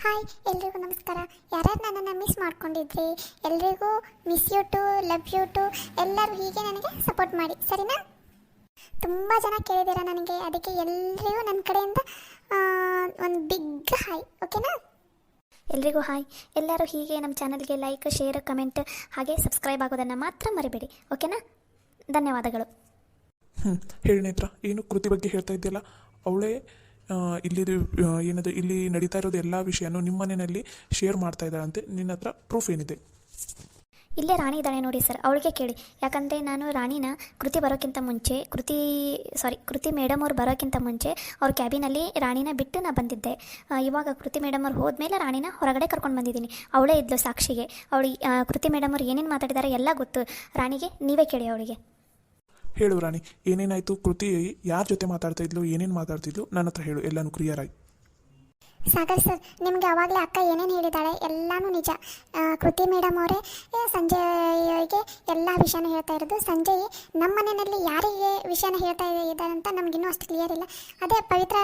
Hi ಎಲ್ರಿಗೂ ನಮಸ್ಕಾರ. ಯಾರ್ಯಾರು ನನ್ನನ್ನು ಮಿಸ್ ಮಾಡ್ಕೊಂಡಿದ್ರಿ ಎಲ್ರಿಗೂ miss you too, love you too. ಎಲ್ಲರೂ ಹೀಗೆ ನನಗೆ ಸಪೋರ್ಟ್ ಮಾಡಿ, ಸರಿನಾ? ತುಂಬ ಜನ ಕೇಳಿದ್ದೀರಾ ನನಗೆ, ಅದಕ್ಕೆ ಎಲ್ರಿಗೂ ನನ್ನ ಕಡೆಯಿಂದ ಒಂದು ಬಿಗ್ ಹಾಯ್, ಓಕೆನಾ? ಎಲ್ರಿಗೂ ಹಾಯ್. ಎಲ್ಲರೂ ಹೀಗೆ ನಮ್ಮ ಚಾನಲ್ಗೆ ಲೈಕ್, ಶೇರ್, ಕಮೆಂಟ್ ಹಾಗೆ ಸಬ್ಸ್ಕ್ರೈಬ್ ಆಗೋದನ್ನು ಮಾತ್ರ ಮರಿಬೇಡಿ, ಓಕೆನಾ? ಧನ್ಯವಾದಗಳು. ಹೇಳಿ ನೇತ್ರ, ಏನು ಕೃತಿ ಬಗ್ಗೆ ಹೇಳ್ತಾ ಇದ್ದಿಲ್ಲ? ಅವಳೇ ಇಲ್ಲಿದು ಏನದು ಇಲ್ಲಿ ನಡೀತಾ ಇರೋದು ಎಲ್ಲ ವಿಷಯನೂ ನಿಮ್ಮ ಮನೆಯಲ್ಲಿ ಶೇರ್ ಮಾಡ್ತಾ ಇದ್ದಾಳಂತೆ. ನಿನ್ನ ಹತ್ರ ಪ್ರೂಫ್ ಏನಿದೆ? ಇಲ್ಲೇ ರಾಣಿ ಇದ್ದಾಳೆ ನೋಡಿ ಸರ್, ಅವಳಿಗೆ ಕೇಳಿ. ಯಾಕಂದರೆ ನಾನು ರಾಣಿನ ಕೃತಿ ಬರೋಕ್ಕಿಂತ ಮುಂಚೆ ಕೃತಿ ಮೇಡಮ್ ಅವ್ರು ಬರೋಕ್ಕಿಂತ ಮುಂಚೆ ಅವ್ರ ಕ್ಯಾಬಿನಲ್ಲಿ ರಾಣಿನ ಬಿಟ್ಟು ನಾನು ಬಂದಿದ್ದೆ. ಇವಾಗ ಕೃತಿ ಮೇಡಮ್ ಅವ್ರು ಹೋದ್ಮೇಲೆ ರಾಣಿನ ಹೊರಗಡೆ ಕರ್ಕೊಂಡು ಬಂದಿದ್ದೀನಿ. ಅವಳೇ ಇದ್ಲು ಸಾಕ್ಷಿಗೆ. ಕೃತಿ ಮೇಡಮ್ ಅವ್ರು ಏನೇನು ಮಾತಾಡಿದ್ದಾರೆ ಎಲ್ಲ ಗೊತ್ತು ರಾಣಿಗೆ. ನೀವೇ ಕೇಳಿ ಅವಳಿಗೆ. ಹೇಳು ರಾಣಿ, ಏನೇನಾಯಿತು? ಕೃತಿ ಯಾರ ಜೊತೆ ಮಾತಾಡ್ತಾ ಇದ್ಲು, ಏನೇನು ಮಾತಾಡ್ತಿದ್ಲು, ನನ್ನ ಹತ್ರ ಹೇಳು. ಎಲ್ಲನೂ ಕ್ಲಿಯರ್ ಆಗಿ. ಸಾಗರ್ ಸರ್, ನಿಮಗೆ ಆವಾಗಲೇ ಅಕ್ಕ ಏನೇನು ಹೇಳಿದ್ದಾಳೆ ಎಲ್ಲನೂ ನಿಜ. ಕೃತಿ ಮೇಡಮ್ ಅವರೇ ಸಂಜಯ್ಗೆ ಎಲ್ಲ ವಿಷಯನೂ ಹೇಳ್ತಾ ಇರೋದು. ಸಂಜಯ್ ನಮ್ಮ ಮನೆಯಲ್ಲಿ ಯಾರಿಗೆ ವಿಷಯನ ಹೇಳ್ತಾ ಇದ್ದಾರೆ ಅಂತ ನಮಗಿನ್ನೂ ಅಷ್ಟು ಕ್ಲಿಯರ್ ಇಲ್ಲ. ಅದೇ ಪವಿತ್ರ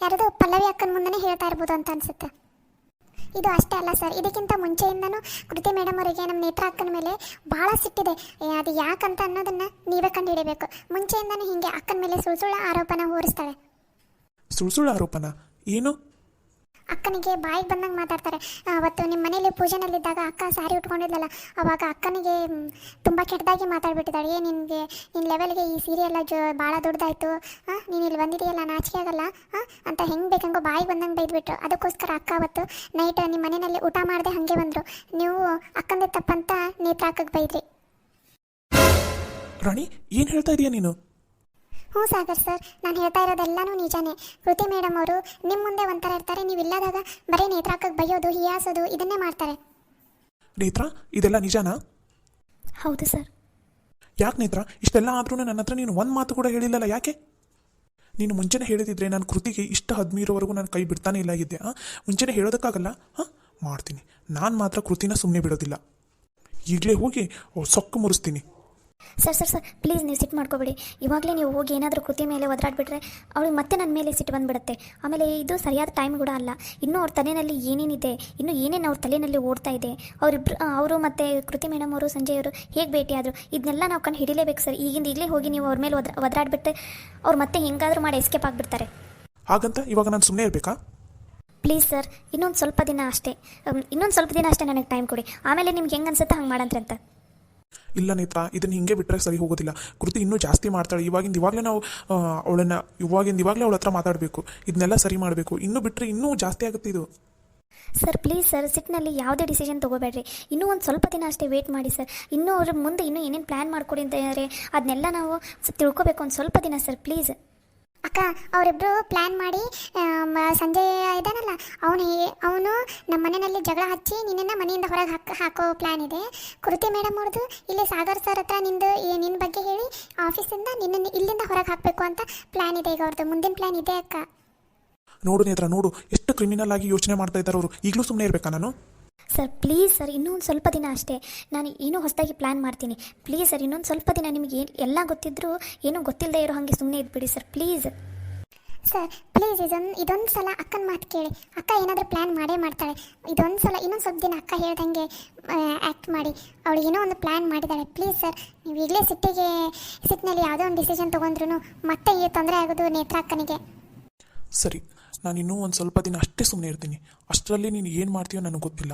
ಯಾರದು ಪಲ್ಲವಿ ಅಕ್ಕನ ಮುಂದೆ ಹೇಳ್ತಾ ಇರ್ಬೋದು ಅಂತ ಅನಿಸುತ್ತೆ. ಇದು ಅಷ್ಟೇ ಅಲ್ಲ ಸರ್, ಇದಕ್ಕಿಂತ ಮುಂಚೆಯಿಂದನೂ ಕೃತಿ ಮೇಡಮ್ ಅವರಿಗೆ ನಮ್ಮ ನೇತ್ರ ಅಕ್ಕನ ಮೇಲೆ ಭಾಳ ಸಿಟ್ಟಿದೆ. ಅದು ಯಾಕಂತ ಅನ್ನೋದನ್ನು ನೀವೇ ಕಂಡು ಹಿಡಿಬೇಕು. ಮುಂಚೆಯಿಂದನೂ ಹೀಗೆ ಅಕ್ಕನ ಮೇಲೆ ಸುಳ್ಳು ಆರೋಪನ ಹೊರಿಸ್ತಾಳೆ. ಸುಳ್ಳು ಆರೋಪನ? ಏನು? ಅಕ್ಕನಿಗೆ ಬಾಯಿಗೆ ಬಂದಂಗೆ ಮಾತಾಡ್ತಾರೆ. ಅವತ್ತು ನಿಮ್ಮ ಮನೇಲಿ ಪೂಜೆನಲ್ಲಿದ್ದಾಗ ಅಕ್ಕ ಸ್ಯಾರಿ ಉಟ್ಕೊಂಡಿದ್ಲಲ್ಲ, ಅವಾಗ ಅಕ್ಕನಿಗೆ ತುಂಬ ಕೆಟ್ಟದಾಗಿ ಮಾತಾಡ್ಬಿಟ್ಟಿದ್ದಾಳೆ. ನಿನ್ನ ಲೆವೆಲ್ಗೆ ಈ ಸೀರೆ ಎಲ್ಲ ಭಾಳ ದೊಡ್ಡದಾಯಿತು, ನೀನು ಇಲ್ಲಿ ಬಂದಿದೆಯಲ್ಲ ನಾಚಿಕೆ ಆಗಲ್ಲ ಅಂತ ಹೆಂಗೆ ಬೇಕಂಗೋ ಬಾಯಿಗೆ ಬಂದಂಗೆ ಬೈದ್ಬಿಟ್ರು. ಅದಕ್ಕೋಸ್ಕರ ಅಕ್ಕ ಅವತ್ತು ನೈಟ್ ನಿಮ್ಮ ಮನೆಯಲ್ಲಿ ಊಟ ಮಾಡದೆ ಹಾಗೆ ಬಂದರು. ನೀವು ಅಕ್ಕಂದೇ ತಪ್ಪಂತ ನೇತ್ರ ಅಕ್ಕಗೆ ಬೈದ್ರಿ. ರಾಣಿ, ಏನು ಹೇಳ್ತಾ ಇದೀಯ ನೀನು? ಹ್ಞೂ ಸಾಗರ್ ಸರ್, ನಾನು ಹೇಳ್ತಾ ಇರೋದೆಲ್ಲನೂ ನಿಜಾನೇ. ಕೃತಿ ಮೇಡಮ್ ಅವರು ನಿಮ್ಮ ಮುಂದೆ ಒಂಥರ ಇರ್ತಾರೆ, ನೀವು ಇಲ್ಲದಾಗ ಬರೀ ನೇತ್ರಾಕ್ಕಕ್ಕೆ ಬೈಯೋದು, ಹಿಯಾಸೋದು ಇದನ್ನೇ ಮಾಡ್ತಾರೆ. ನೇತ್ರ, ಇದೆಲ್ಲ ನಿಜಾನಾ? ಹೌದು ಸರ್. ಯಾಕೆ ನೇತ್ರ, ಇಷ್ಟೆಲ್ಲ ಆದ್ರೂ ನನ್ನ ಹತ್ರ ನೀನು ಒಂದು ಮಾತು ಕೂಡ ಹೇಳಿಲ್ಲಲ್ಲ, ಯಾಕೆ? ನೀನು ಮುಂಚೆನೇ ಹೇಳಿದಿದ್ರೆ ನಾನು ಕೃತಿಗೆ ಇಷ್ಟ ಹದಿಮೀರೋವರೆಗೂ ನಾನು ಕೈ ಬಿಡ್ತಾನೆ ಇಲ್ಲ ಇದ್ದೆ. ಮುಂಚೆನೇ ಹೇಳೋದಕ್ಕಾಗಲ್ಲ? ಮಾಡ್ತೀನಿ. ನಾನು ಮಾತ್ರ ಕೃತಿನ ಸುಮ್ಮನೆ ಬಿಡೋದಿಲ್ಲ. ಈಗಲೇ ಹೋಗಿ ಸೊಕ್ಕು ಮುರಿಸ್ತೀನಿ. ಸರ್ ಪ್ಲೀಸ್ ನೀವು ಸಿಟ್ಟು ಮಾಡ್ಕೋಬೇಡಿ. ಇವಾಗಲೇ ನೀವು ಹೋಗಿ ಏನಾದರೂ ಕೃತಿ ಮೇಲೆ ಒದರಾಡ್ಬಿಟ್ರೆ ಅವಳಿಗೆ ಮತ್ತೆ ನನ್ನ ಮೇಲೆ ಸಿಟ್ಟು ಬಂದುಬಿಡುತ್ತೆ. ಆಮೇಲೆ ಸರಿಯಾದ ಟೈಮ್ ಕೂಡ ಅಲ್ಲ. ಇನ್ನೂ ಅವ್ರ ತಲೆಯಲ್ಲಿ ಏನೇನಿದೆ, ಇನ್ನೂ ಏನೇನು ಅವ್ರ ತಲೆಯಲ್ಲಿ ಓಡ್ತಾ ಇದೆ, ಅವರು ಮತ್ತು ಕೃತಿ ಮೇಡಮ್ ಅವರು ಸಂಜಯ್ ಅವರು ಹೇಗೆ ಭೇಟಿಯಾದರು, ಇದನ್ನೆಲ್ಲ ನಾವು ಕಂಡು ಹಿಡಿಲೇಬೇಕು ಸರ್. ಈಗಲೇ ಹೋಗಿ ನೀವು ಅವ್ರ ಮೇಲೆ ಒದರಾಡ್ಬಿಟ್ರೆ ಅವ್ರು ಮತ್ತೆ ಹೆಂಗಾದರೂ ಮಾಡಿ ಎಸ್ಕೇಪ್ ಆಗಿಬಿಡ್ತಾರೆ. ಹಾಗಂತ ಇವಾಗ ನಾನು ಸುಮ್ಮನೆ ಇರಬೇಕಾ? ಪ್ಲೀಸ್ ಸರ್, ಇನ್ನೊಂದು ಸ್ವಲ್ಪ ದಿನ ಅಷ್ಟೇ ನನಗೆ ಟೈಮ್ ಕೊಡಿ. ಆಮೇಲೆ ನಿಮ್ಗೆ ಹೆಂಗೆ ಅನ್ಸುತ್ತೆ ಹಂಗೆ ಮಾಡಂತ್ರಿ ಅಂತ. ಇಲ್ಲ ನೇತ್ರ, ಇದನ್ನು ಹಿಂಗೆ ಬಿಟ್ಟರೆ ಸರಿ ಹೋಗೋದಿಲ್ಲ. ಕೃತಿ ಇನ್ನೂ ಜಾಸ್ತಿ ಮಾಡ್ತಾಳೆ. ಇವಾಗಲೇ ನಾವು ಇವಾಗಲೇ ಅವಳ ಹತ್ರ ಮಾತಾಡಬೇಕು, ಇದನ್ನೆಲ್ಲ ಸರಿ ಮಾಡಬೇಕು. ಇನ್ನೂ ಬಿಟ್ಟರೆ ಇನ್ನೂ ಜಾಸ್ತಿ ಆಗುತ್ತೆ ಇದು. ಸರ್ ಪ್ಲೀಸ್ ಸರ್, ಸಿಟ್ಟಿನಲ್ಲಿ ಯಾವುದೇ ಡಿಸಿಷನ್ ತೊಗೋಬೇಡ್ರಿ. ಇನ್ನೂ ಒಂದು ಸ್ವಲ್ಪ ದಿನ ಅಷ್ಟೇ ವೇಟ್ ಮಾಡಿ ಸರ್. ಇನ್ನೂ ಅವ್ರ ಮುಂದೆ ಇನ್ನೂ ಏನೇನು ಪ್ಲ್ಯಾನ್ ಮಾಡ್ಕೊಡಿ ಅಂತಾರೆ ಅದನ್ನೆಲ್ಲ ನಾವು ತಿಳ್ಕೊಬೇಕು. ಒಂದು ಸ್ವಲ್ಪ ದಿನ ಸರ್ ಪ್ಲೀಸ್. ಅಕ್ಕ, ಅವರಿಬ್ಬರು ಪ್ಲ್ಯಾನ್ ಮಾಡಿ ಸಂಜಯ್ ಇದ್ದಾನಲ್ಲ ಅವನು ನಮ್ಮ ಮನೆಯಲ್ಲಿ ಜಗಳ ಹಚ್ಚಿ ನಿನ್ನನ್ನು ಮನೆಯಿಂದ ಹೊರಗೆ ಹಾಕೋ ಪ್ಲ್ಯಾನ್ ಇದೆ. ಕೃತಿ ಮೇಡಮ್ ಅವ್ರದ್ದು ಇಲ್ಲಿ ಸಾಗರ್ ಸರ್ ಹತ್ರ ನಿನ್ನ ಬಗ್ಗೆ ಹೇಳಿ ಆಫೀಸಿಂದ ನಿನ್ನನ್ನು ಇಲ್ಲಿಂದ ಹೊರಗೆ ಹಾಕಬೇಕು ಅಂತ ಪ್ಲ್ಯಾನ್ ಇದೆ. ಈಗ ಅವ್ರದ್ದು ಮುಂದಿನ ಪ್ಲ್ಯಾನ್ ಇದೆ ಅಕ್ಕ. ನೋಡು ನೇತ್ರ, ನೋಡು ಎಷ್ಟು ಕ್ರಿಮಿನಲ್ ಆಗಿ ಯೋಚನೆ ಮಾಡ್ತಾ ಇದ್ದಾರೆ ಅವರು. ಈಗಲೂ ಸುಮ್ಮನೆ ಇರಬೇಕಾ ನಾನು? ಸರ್ ಪ್ಲೀಸ್ ಸರ್, ಇನ್ನೊಂದು ಸ್ವಲ್ಪ ದಿನ ಅಷ್ಟೇ. ನಾನು ಏನೂ ಹೊಸದಾಗಿ ಪ್ಲ್ಯಾನ್ ಮಾಡ್ತೀನಿ. ಪ್ಲೀಸ್ ಸರ್, ಇನ್ನೊಂದು ಸ್ವಲ್ಪ ದಿನ. ನಿಮಗೆ ಎಲ್ಲ ಗೊತ್ತಿದ್ದರೂ ಏನೂ ಗೊತ್ತಿಲ್ಲದೆ ಇರೋ ಹಾಗೆ ಸುಮ್ಮನೆ ಇದ್ಬಿಡಿ ಸರ್ ಪ್ಲೀಸ್. ಸರ್ ಪ್ಲೀಸ್ ಇದೊಂದು ಸಲ ಅಕ್ಕನ ಮಾತು ಕೇಳಿ. ಅಕ್ಕ ಏನಾದರೂ ಪ್ಲ್ಯಾನ್ ಮಾಡೇ ಮಾಡ್ತಾಳೆ. ಇನ್ನೊಂದು ಸ್ವಲ್ಪ ದಿನ ಅಕ್ಕ ಹೇಳ್ದಂಗೆ ಆ್ಯಕ್ಟ್ ಮಾಡಿ. ಅವಳು ಏನೋ ಒಂದು ಪ್ಲ್ಯಾನ್ ಮಾಡಿದ್ದಾಳೆ. ಪ್ಲೀಸ್ ಸರ್, ನೀವು ಈಗಲೇ ಸಿಟ್ಟಿನಲ್ಲಿ ಯಾವುದೋ ಒಂದು ಡಿಸಿಷನ್ ತೊಗೊಂಡ್ರು ಮತ್ತೆ ಈ ತೊಂದರೆ ಆಗೋದು ನೇತ್ರ ಅಕ್ಕನಿಗೆ. ಸರಿ, ನಾನು ಇನ್ನೂ ಒಂದು ಸ್ವಲ್ಪ ದಿನ ಅಷ್ಟೇ ಸುಮ್ಮನೆ ಇರ್ತೀನಿ. ಅಷ್ಟರಲ್ಲಿ ನೀನು ಏನು ಮಾಡ್ತೀಯೋ ನನಗೆ ಗೊತ್ತಿಲ್ಲ.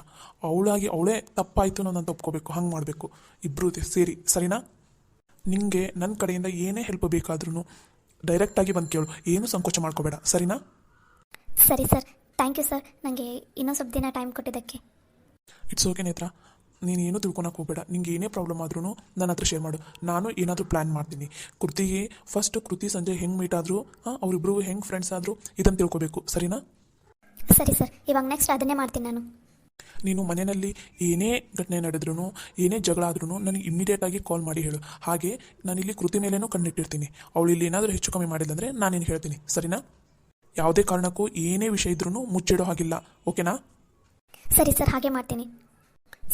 ಅವಳೇ ತಪ್ಪಾಯಿತು ನಾನು ಒಪ್ಕೋಬೇಕು. ಹಂಗೆ ಮಾಡಬೇಕು ಇಬ್ಬರು ಸೇರಿ, ಸರಿನಾ? ನಿನಗೆ ನನ್ನ ಕಡೆಯಿಂದ ಏನೇ ಹೆಲ್ಪ್ ಬೇಕಾದ್ರೂ ಡೈರೆಕ್ಟಾಗಿ ಬಂದು ಕೇಳು, ಏನೂ ಸಂಕೋಚ ಮಾಡ್ಕೋಬೇಡ, ಸರಿನಾ? ಸರಿ ಸರ್, ಥ್ಯಾಂಕ್ ಯು ಸರ್, ನನಗೆ ಇನ್ನೊಂದು ಸ್ವಲ್ಪ ದಿನ ಟೈಮ್ ಕೊಟ್ಟಿದ್ದಕ್ಕೆ. ಇಟ್ಸ್ ಓಕೆ ನೇತ್ರ, ನೀನು ಏನೂ ತಿಳ್ಕೊಳಕ್ಕೆ ಹೋಗಬೇಡ. ನಿಂಗೆ ಏನೇ ಪ್ರಾಬ್ಲಮ್ ಆದ್ರೂ ನನ್ನ ಹತ್ರ ಶೇರ್ ಮಾಡು. ನಾನು ಏನಾದರೂ ಪ್ಲ್ಯಾನ್ ಮಾಡ್ತೀನಿ. ಕೃತಿ ಸಂಜೆ ಹೆಂಗೆ ಮೀಟ್ ಆದರೂ, ಅವರಿಬ್ಬರು ಹೆಂಗೆ ಫ್ರೆಂಡ್ಸ್ ಆದರೂ ಇದನ್ನು ತಿಳ್ಕೊಬೇಕು, ಸರಿನಾ? ಸರಿ ಸರ್, ಇವಾಗ ನೆಕ್ಸ್ಟ್ ಅದನ್ನೇ ಮಾಡ್ತೀನಿ ನಾನು. ನೀನು ಮನೆಯಲ್ಲಿ ಏನೇ ಘಟನೆ ನಡೆದ್ರೂ, ಏನೇ ಜಗಳ ಆದ್ರೂ ನನಗೆ ಇಮ್ಮಿಡಿಯೇಟಾಗಿ ಕಾಲ್ ಮಾಡಿ ಹೇಳು. ಹಾಗೆ ನಾನಿಲ್ಲಿ ಕೃತಿ ಮೇಲೇನೂ ಕಣ್ಣಿಟ್ಟಿರ್ತೀನಿ. ಅವಳು ಇಲ್ಲಿ ಏನಾದರೂ ಹೆಚ್ಚು ಕಮ್ಮಿ ಮಾಡಿಲ್ಲಂದರೆ ನಾನೇನು ಹೇಳ್ತೀನಿ, ಸರಿನಾ? ಯಾವುದೇ ಕಾರಣಕ್ಕೂ ಏನೇ ವಿಷಯ ಇದ್ರೂ ಮುಚ್ಚಿಡೋ ಹಾಗಿಲ್ಲ, ಓಕೆನಾ? ಸರಿ ಸರ್, ಹಾಗೆ ಮಾಡ್ತೀನಿ.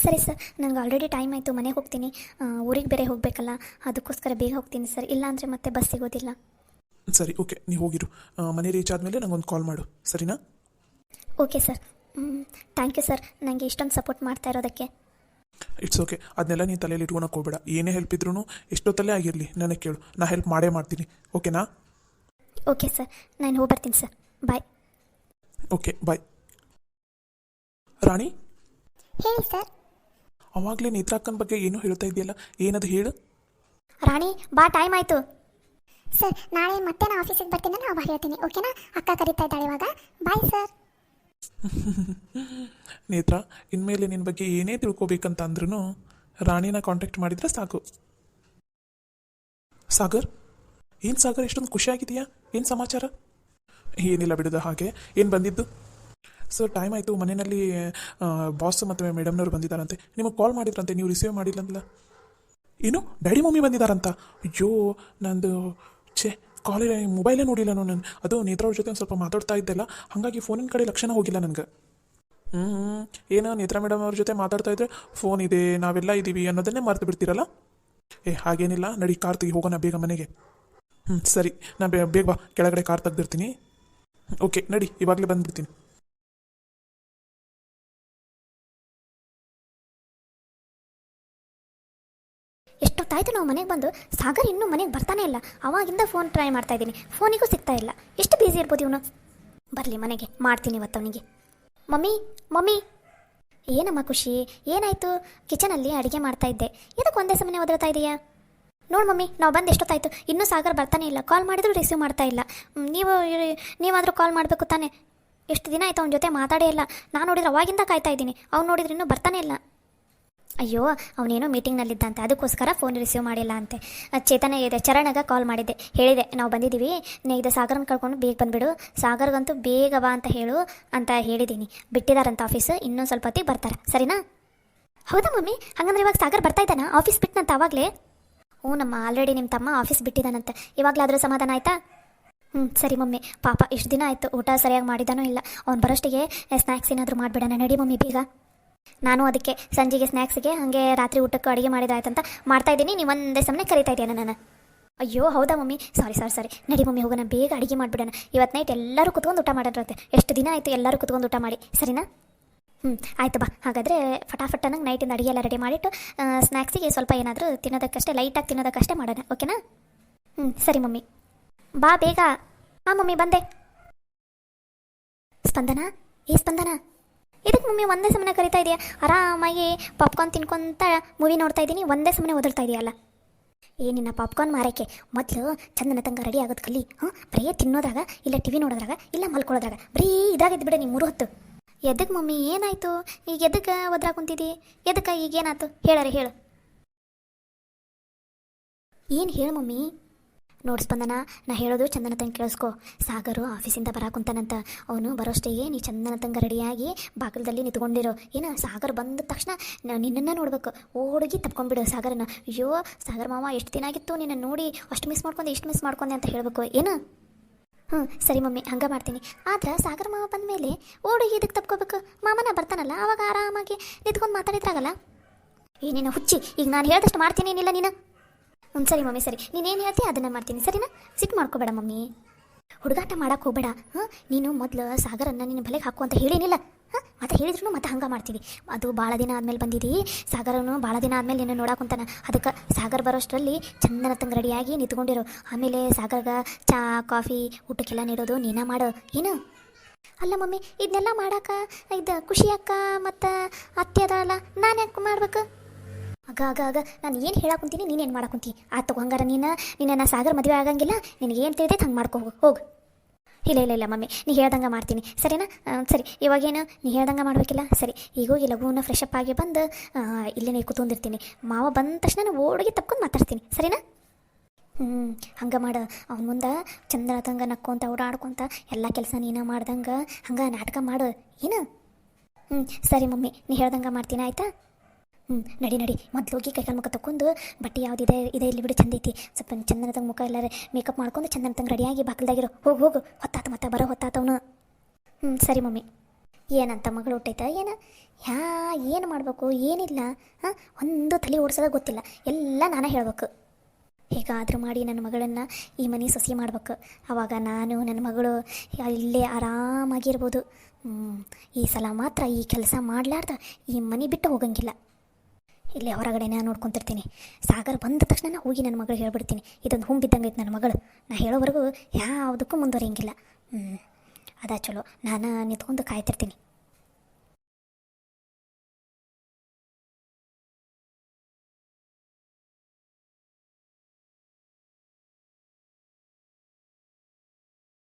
ಸರಿ ಸರ್, ನನಗೆ ಆಲ್ರೆಡಿ ಟೈಮ್ ಆಯಿತು, ಮನೆಗೆ ಹೋಗ್ತೀನಿ. ಊರಿಗೆ ಬೇರೆ ಹೋಗಬೇಕಲ್ಲ, ಅದಕ್ಕೋಸ್ಕರ ಬೇಗ ಹೋಗ್ತೀನಿ ಸರ್. ಇಲ್ಲಾಂದರೆ ಮತ್ತೆ ಬಸ್ ಸಿಗೋದಿಲ್ಲ. ಸರಿ, ಓಕೆ, ನೀವು ಹೋಗಿರು. ಮನೆ ರೀಚ್ ಆದಮೇಲೆ ನನಗೊಂದು ಕಾಲ್ ಮಾಡು, ಸರಿನಾ? Okay sir. Thank you sir, ನನಗೆ ಇಷ್ಟೊಂದು ಸಪೋರ್ಟ್ ಮಾಡ್ತಾ ಇರೋದಕ್ಕೆ. It's okay. ಅದನ್ನೆಲ್ಲ ನೀನು ತಲೆಯಲ್ಲಿ ಇಟ್ಕೊಳಕ್ಕೆ ಹೋಗ್ಬೇಡ. ಏನೇ ಹೆಲ್ಪ್ ಇದ್ರೂ ಎಷ್ಟೊತ್ತಲ್ಲೇ ಆಗಿರಲಿ ನನಗೆ ಕೇಳು, ನಾ ಹೆಲ್ಪ್ ಮಾಡೇ ಮಾಡ್ತೀನಿ. ಓಕೆನಾ? ಓಕೆ ಸರ್, ನಾನು ಹೋಗಿ ಬರ್ತೀನಿ ಸರ್. ಬಾಯ್. Okay bye. ರಾಣಿ, ಹೇಳಿ ಸರ್. ಅವಾಗಲೇ ನೇತ್ರಾಕ್ಕನ ಬಗ್ಗೆ ಏನೋ ಹೇಳ್ತಾ ಇದೆಯಲ್ಲ, ಏನದು ಹೇಳು. ರಾಣಿ ಬಾ, ಟೈಮ್ ಆಯಿತು. ಸರ್ ನಾಳೆ ಮತ್ತೆ ನಾ ಆಫೀಸಿಗೆ ಬರ್ತೀನಿ, ನಾನು ಅವಾಗ ಹೇಳ್ತೀನಿ. ಓಕೆನಾ? ಅಕ್ಕ ಕರೀತಾ ಇದ್ದಾಳೆ ಇವಾಗ. Bye sir. ನೇತ್ರ, ಇನ್ಮೇಲೆ ನಿನ್ನ ಬಗ್ಗೆ ಏನೇ ತಿಳ್ಕೊಬೇಕಂತ ಅಂದ್ರೂ ರಾಣಿನ ಕಾಂಟ್ಯಾಕ್ಟ್ ಮಾಡಿದ್ರೆ ಸಾಕು. ಸಾಗರ್, ಏನು ಸಾಗರ್ ಎಷ್ಟೊಂದು ಖುಷಿಯಾಗಿದೆಯಾ? ಏನು ಸಮಾಚಾರ? ಏನಿಲ್ಲ ಬಿಡೋದು. ಹಾಗೆ ಏನು ಬಂದಿದ್ದು? ಸರ್ ಟೈಮ್ ಆಯಿತು, ಮನೆಯಲ್ಲಿ ಬಾಸ್ ಮತ್ತು ಮೇಡಮ್ನವ್ರು ಬಂದಿದ್ದಾರಂತೆ. ನಿಮಗೆ ಕಾಲ್ ಮಾಡಿದ್ರಂತೆ, ನೀವು ರಿಸೀವ್ ಮಾಡಿಲ್ಲಂತಲ್ಲ. ಏನು ಡ್ಯಾಡಿ ಮಮ್ಮಿ ಬಂದಿದ್ದಾರಂತ? ಅಯ್ಯೋ ನಂದು ಕಾಲೇ ಮೊಬೈಲೇ ನೋಡಿಲ್ಲ ನಾನು. ಅದು ನೇತ್ರ ಅವ್ರ ಜೊತೆ ಒಂದು ಸ್ವಲ್ಪ ಮಾತಾಡ್ತಾ ಇದ್ದೆಲ್ಲ, ಹಾಗಾಗಿ ಫೋನಿನ ಕಡೆ ಲಕ್ಷಣ ಹೋಗಿಲ್ಲ ನನಗೆ. ಏನು ನೇತ್ರ ಮೇಡಮ್ ಅವ್ರ ಜೊತೆ ಮಾತಾಡ್ತಾ ಇದ್ರೆ ಫೋನ್ ಇದೆ, ನಾವೆಲ್ಲ ಇದ್ದೀವಿ ಅನ್ನೋದನ್ನೇ ಮರೆತು ಬಿಡ್ತೀರಲ್ಲ. ಹಾಗೇನಿಲ್ಲ, ನಡಿ ಕಾರ್ ತೆಗಿ, ಹೋಗೋಣ ಬೇಗ ಮನೆಗೆ. ಸರಿ, ನಾನು ಬೇಗ ಬಾ, ಕೆಳಗಡೆ ಕಾರ್ ತೆಗ್ದಿರ್ತೀನಿ. ಓಕೆ ನಡಿ, ಇವಾಗಲೇ ಬಂದುಬಿಡ್ತೀನಿ. ಎಷ್ಟೊತ್ತಾಯ್ತು ನಾವು ಮನೆಗೆ ಬಂದು, ಸಾಗರ್ ಇನ್ನೂ ಮನೆಗೆ ಬರ್ತಾನೆ ಇಲ್ಲ. ಅವಾಗಿಂದ ಫೋನ್ ಟ್ರೈ ಮಾಡ್ತಾ ಇದ್ದೀನಿ, ಫೋನಿಗೂ ಸಿಗ್ತಾ ಇಲ್ಲ. ಎಷ್ಟು ಬ್ಯುಸಿ ಇರ್ಬೋದು ಇವನು. ಬರಲಿ ಮನೆಗೆ, ಮಾಡ್ತೀನಿ ಇವತ್ತು ಅವನಿಗೆ. Mummy mummy. ಏನಮ್ಮ ಖುಷಿ, ಏನಾಯಿತು? ಕಿಚನಲ್ಲಿ ಅಡುಗೆ ಮಾಡ್ತಾ ಇದ್ದೆ, ಇದಕ್ಕೆ ಒಂದೇ ಸಮನೆ ಒದರ್ತಾ ಇದೆಯಾ? ನೋಡು ಮಮ್ಮಿ, ನಾವು ಬಂದು ಎಷ್ಟೊತ್ತಾಯಿತು, ಇನ್ನೂ ಸಾಗರ್ ಬರ್ತಾನೆ ಇಲ್ಲ. ಕಾಲ್ ಮಾಡಿದ್ರು ರಿಸೀವ್ ಮಾಡ್ತಾ ಇಲ್ಲ. ನೀವಾದರೂ ಕಾಲ್ ಮಾಡಬೇಕು ತಾನೆ. ಎಷ್ಟು ದಿನ ಆಯಿತು ಅವನ ಜೊತೆ ಮಾತಾಡೇ ಇಲ್ಲ. ನಾನು ನೋಡಿದ್ರೆ ಅವಾಗಿಂದ ಕಾಯ್ತಾ ಇದ್ದೀನಿ, ಅವ್ನು ನೋಡಿದ್ರೆ ಇನ್ನೂ ಬರ್ತಾನೆ ಇಲ್ಲ. ಅಯ್ಯೋ, ಅವನೇನೋ ಮೀಟಿಂಗ್ನಲ್ಲಿದ್ದಂತೆ, ಅದಕ್ಕೋಸ್ಕರ ಫೋನ್ ರಿಸೀವ್ ಮಾಡಿಲ್ಲ ಅಂತೆ. ಚೇತನ ಇದೆ, ಚರಣಗ ಕಾಲ್ ಮಾಡಿದ್ದೆ, ಹೇಳಿದೆ ನಾವು ಬಂದಿದ್ದೀವಿ, ಇದು ಸಾಗರನ ಕಳ್ಕೊಂಡು ಬೇಗ ಬಂದುಬಿಡು, ಸಾಗರ್ಗಂತೂ ಬೇಗ ಬಾ ಅಂತ ಹೇಳು ಅಂತ ಹೇಳಿದ್ದೀನಿ. ಬಿಟ್ಟಿದಾರಂತ ಆಫೀಸ್, ಇನ್ನೂ ಸ್ವಲ್ಪ ಹೊತ್ತಿಗೆ ಬರ್ತಾರೆ. ಸರಿನಾ? ಹೌದಾ ಮಮ್ಮಿ? ಹಾಗಂದ್ರೆ ಇವಾಗ ಸಾಗರ್ ಬರ್ತಾ ಇದ್ದಾನಾ? ಆಫೀಸ್ ಬಿಟ್ಟನಂತ ಆವಾಗಲೇ? ಹ್ಞೂ ನಮ್ಮ ಆಲ್ರೆಡಿ ನಿಮ್ಮ ತಮ್ಮ ಆಫೀಸ್ ಬಿಟ್ಟಿದ್ದಾನಂತೆ. ಇವಾಗಲಾದರೂ ಸಮಾಧಾನ ಆಯಿತಾ? ಸರಿ ಮಮ್ಮಿ. ಪಾಪ ಇಷ್ಟು ದಿನ ಆಯಿತು, ಊಟ ಸರಿಯಾಗಿ ಮಾಡಿದಾನೂ ಇಲ್ಲ. ಅವ್ನು ಬರೋಷ್ಟಿಗೆ ಸ್ನ್ಯಾಕ್ಸ್ ಏನಾದರೂ ಮಾಡಿಬಿಡೋಣ. ನಡಿ ಮಮ್ಮಿ ಬೇಗ. ನಾನು ಅದಕ್ಕೆ ಸಂಜೆಗೆ ಸ್ನ್ಯಾಕ್ಸಿಗೆ ಹಾಗೆ ರಾತ್ರಿ ಊಟಕ್ಕೆ ಅಡುಗೆ ಮಾಡಿದಾಯ್ತಂತ ಮಾಡ್ತಾಯಿದ್ದೀನಿ. ನೀವು ಒಂದೇ ಸಮನೆ ಕರಿತಾ ಇದೆಯಾ ನಾನು? ಅಯ್ಯೋ ಹೌದಾ ಮಮ್ಮಿ, ಸಾರಿ. ನಡಿ ಮಮ್ಮಿ, ಹೋಗೋಣ ಬೇಗ ಅಡುಗೆ ಮಾಡಿಬಿಡೋಣ. ಇವತ್ತು ನೈಟ್ ಎಲ್ಲರೂ ಕುತ್ಕೊಂಡು ಊಟ ಮಾಡಿರುತ್ತೆ. ಎಷ್ಟು ದಿನ ಆಯಿತು ಎಲ್ಲರೂ ಕುತ್ಕೊಂಡು ಊಟ ಮಾಡಿ. ಸರಿನಾ? ಆಯಿತು ಬಾ. ಹಾಗಾದರೆ ಫಟಾಫಟ್ ನಂಗೆ ನೈಟಿಂದ ಅಡುಗೆ ಎಲ್ಲ ರೆಡಿ ಮಾಡಿಟ್ಟು ಸ್ನ್ಯಾಕ್ಸಿಗೆ ಸ್ವಲ್ಪ ಏನಾದರೂ ತಿನ್ನೋದಕ್ಕಷ್ಟೇ, ಲೈಟಾಗಿ ತಿನ್ನೋದಕ್ಕಷ್ಟೇ ಮಾಡೋಣ. ಓಕೆನಾ? ಸರಿ ಮಮ್ಮಿ, ಬಾ ಬೇಗ. ಹಾಂ ಮಮ್ಮಿ ಬಂದೆ. ಸ್ಪಂದನ, ಸ್ಪಂದನ, ಇದಕ್ಕೆ ಮಮ್ಮಿ ಒಂದೇ ಸಮನೆ ಕರಿತಾ ಇದೆಯಾ? ಆರಾಮಾಗಿ ಪಾಪ್ಕಾರ್ನ್ ತಿನ್ಕೊಂತ ಮೂವಿ ನೋಡ್ತಾ ಇದ್ದೀನಿ, ಒಂದೇ ಸಮನೆ ಓದಲ್ತಾ ಇದೆಯಲ್ಲ. ನಿನ್ನ ಪಾಪ್ಕಾರ್ನ್ ಮಾರಕ್ಕೆ ಮೊದಲು ಚಂದನ ತಂಗ ರೆಡಿ ಆಗೋದು ಕಲಿ. ಬರೀ ತಿನ್ನೋದ್ರಾಗ, ಇಲ್ಲ ಟಿವಿ ನೋಡೋದ್ರಾಗ, ಇಲ್ಲ ಮಲ್ಕೊಳ್ಳೋದ್ರಾಗ, ಬರೀ ಇದಾಗಿದ್ದು ಬಿಡ ನೀ 3 ಹೊತ್ತು. ಎದಕ್ಕೆ ಮಮ್ಮಿ ಏನಾಯಿತು ಈಗ? ಎದಕ್ಕೆ ಒದ್ರಾ ಕುಂತಿದ್ದಿ? ಎದಕ್ಕೆ ಈಗೇನಾಯ್ತು? ಹೇಳು. ಏನು ಹೇಳು ಮಮ್ಮಿ? ನೋಡು ಸ್ಪಂದನ, ನಾ ಹೇಳೋದು ಚಂದನ ತಂಗ ಕೇಳಿಸ್ಕೊ. ಸಾಗರು ಆಫೀಸಿಂದ ಬರಾಕುಂತಾನಂತ. ಅವನು ಬರೋಷ್ಟಿಗೆ ನೀ ಚಂದನ ತಂಗ ರೆಡಿಯಾಗಿ ಬಾಗಿಲದಲ್ಲಿ ನಿಂತ್ಕೊಂಡಿರೋ. ಸಾಗರ್ ಬಂದ ತಕ್ಷಣ ನಿನ್ನನ್ನು ನೋಡ್ಬೇಕು, ಓಡುಗಿ ತಪ್ಕೊಂಡ್ಬಿಡು ಸಾಗರನ. ಅಯ್ಯೋ ಸಾಗರ್ ಮಾವ, ಎಷ್ಟು ದಿನ ಆಗಿತ್ತು ನಿನ್ನ ನೋಡಿ, ಅಷ್ಟು ಮಿಸ್ ಮಾಡ್ಕೊಂಡೆ ಅಂತ ಹೇಳಬೇಕು. ಏನು? ಸರಿ ಮಮ್ಮಿ, ಹಂಗೆ ಮಾಡ್ತೀನಿ. ಆದ್ರೆ ಸಾಗರ್ ಮಾವ ಬಂದ ಮೇಲೆ ಓಡುಗಿ ಇದಕ್ಕೆ ತಪ್ಕೋಬೇಕು. ಮಾಮನ ಬರ್ತಾನಲ್ಲ, ಆವಾಗ ಆರಾಮಾಗಿ ನಿಂತ್ಕೊಂಡು ಮಾತಾಡಿದ್ರಾಗಲ್ಲ. ನೀನು ಹುಚ್ಚಿ, ಈಗ ನಾನು ಹೇಳ್ದಷ್ಟು ಮಾಡ್ತೀನಿ ಏನಿಲ್ಲ ನೀನು. ಸರಿ ಮಮ್ಮಿ, ಸರಿ, ನೀನೇನು ಹೇಳ್ತೀಯ ಅದನ್ನು ಮಾಡ್ತೀನಿ. ಸರಿನಾ? ಸಿಟ್ಟು ಮಾಡ್ಕೋಬೇಡ ಮಮ್ಮಿ, ಹುಡುಗಾಟ ಮಾಡೋಕೆ ಹೋಗಬೇಡ. ನೀನು ಮೊದಲು ಸಾಗರನ್ನು ನಿನ್ನ ಬಲೆಗೆ ಹಾಕು ಅಂತ ಹೇಳಿನಿಲ್ಲ. ಮತ್ತೆ ಹೇಳಿದ್ರು ಮತ್ತೆ ಹಂಗೆ ಮಾಡ್ತೀವಿ. ಅದು ಭಾಳ ದಿನ ಆದಮೇಲೆ ಬಂದಿದ್ದೀ. ಸಾಗರನು ಭಾಳ ದಿನ ಆದಮೇಲೆ ನಿನ್ನ ನೋಡಾಕುಂತಾನ. ಅದಕ್ಕೆ ಸಾಗರ್ ಬರೋಷ್ಟರಲ್ಲಿ ಚಂದನ ತಂಗ ರೆಡಿಯಾಗಿ ನಿಂತ್ಕೊಂಡಿರೋ. ಆಮೇಲೆ ಸಾಗರ್ಗ ಚಾ ಕಾಫಿ ಊಟಕ್ಕೆಲ್ಲ ನೀಡೋದು ನೀನ ಮಾಡು. ಏನು? ಅಲ್ಲ ಮಮ್ಮಿ, ಇದನ್ನೆಲ್ಲ ಮಾಡೋಕೆ ಇದು ಖುಷಿ ಅಕ್ಕ ಮತ್ತು ಅತ್ತೆ ಅದಲ್ಲ, ನಾನು ಯಾಕೆ ಮಾಡ್ಬೇಕು? ಆಗ ನಾನು ಏನು ಹೇಳಾಕುಂತೀನಿ, ನೀನೇನು ಮಾಡಾಕುಂತಿ? ಆತು ಹಂಗಾರ ನಿನ್ನ ಸಾಗರ್ ಮದುವೆ ಆಗಂಗಿಲ್ಲ. ನಿನಗೇನು ತಿಳಿದೈತೆ ಹಂಗೆ ಮಾಡ್ಕೊ ಹೋಗು. ಇಲ್ಲ ಮಮ್ಮಿ, ನೀ ಹೇಳ್ದಂಗೆ ಮಾಡ್ತೀನಿ. ಸರಿನಾ? ಸರಿ, ಇವಾಗೇನು ನೀ ಹೇಳ್ದಂಗೆ ಮಾಡಬೇಕಿಲ್ಲ. ಸರಿ, ಈಗ ಹೋಗಿ ಲಘುನ ಫ್ರೆಶ್ ಅಪ್ ಆಗಿ ಬಂದು ಇಲ್ಲೇ ಕೂತ್ಕೊಂಡಿರ್ತೀನಿ. ಮಾವ ಬಂದ ತಕ್ಷಣ ಓಡಿಗೆ ತಪ್ಕೊಂಡು ಮಾತಾಡ್ತೀನಿ. ಸರಿನಾ? ಹಂಗೆ ಮಾಡು. ಅವ್ನ ಮುಂದೆ ಚಂದ್ರ ತಂಗ ನಕ್ಕೊಂತ ಓಡಾಡ್ಕೊಂತ ಎಲ್ಲ ಕೆಲಸ ನೀನು ಮಾಡ್ದಂಗೆ ಹಂಗೆ ನಾಟಕ ಮಾಡು. ಏನು? ಸರಿ ಮಮ್ಮಿ, ನೀ ಹೇಳ್ದಂಗೆ ಮಾಡ್ತೀನಿ. ಆಯಿತಾ? ನಡಿ ಮೊದಲು ಹೋಗಿ ಕೈಕಾಲು ಮುಖ ತಕ್ಕೊಂಡು ಬಟ್ಟೆ ಯಾವುದಿದೆ ಇಲ್ಲಿ ಬಿಡು, ಚಂದ ಐತಿ. ಸ್ವಲ್ಪ ಚಂದನ ತಂಗ ಮುಖ ಎಲ್ಲರೂ ಮೇಕಪ್ ಮಾಡ್ಕೊಂಡು ಚಂದನ ತಂಗ ರೆಡಿಯಾಗಿ ಬಾಕಲ್ದಾಗಿರೋ. ಹೋಗು ಹೊತ್ತಾತ ಮತ್ತೆ ಬರೋ ಹೊತ್ತಾತವನು. ಸರಿ ಮಮ್ಮಿ. ಏನಂತ ಮಗಳು ಹುಟ್ಟೈತ ಏನು ಮಾಡಬೇಕು ಏನಿಲ್ಲ? ಒಂದು ತಲೆ ಓಡಿಸೋದಾಗ ಗೊತ್ತಿಲ್ಲ, ಎಲ್ಲ ನಾನೇ ಹೇಳಬೇಕು. ಹೇಗಾದರೂ ಮಾಡಿ ನನ್ನ ಮಗಳನ್ನು ಈ ಮನೆ ಸೊಸೆ ಮಾಡ್ಬೇಕು. ಆವಾಗ ನಾನು ನನ್ನ ಮಗಳು ಇಲ್ಲೇ ಆರಾಮಾಗಿರ್ಬೋದು. ಈ ಸಲ ಮಾತ್ರ ಈ ಕೆಲಸ ಮಾಡಲಾರ್ದ ಈ ಮನೆ ಬಿಟ್ಟು ಹೋಗಂಗಿಲ್ಲ. ಇಲ್ಲೇ ಹೊರಗಡೆ ನಾನು ನೋಡ್ಕೊತಿರ್ತೀನಿ. ಸಾಗರ್ ಬಂದ ತಕ್ಷಣ ಹೋಗಿ ನನ್ನ ಮಗಳು ಹೇಳ್ಬಿಡ್ತೀನಿ, ಇದೊಂದು ಹುಂಬಿದ್ದಂಗೆ ಐತೆ ನನ್ನ ಮಗಳು. ನಾ ಹೇಳೋವರೆಗೂ ಯಾವುದಕ್ಕೂ ಮುಂದುವರಿಯಂಗಿಲ್ಲ. ಅದ ಚಲೋ, ನಾನು ನಿಂತ್ಕೊಂಡು ಕಾಯ್ತಿರ್ತೀನಿ.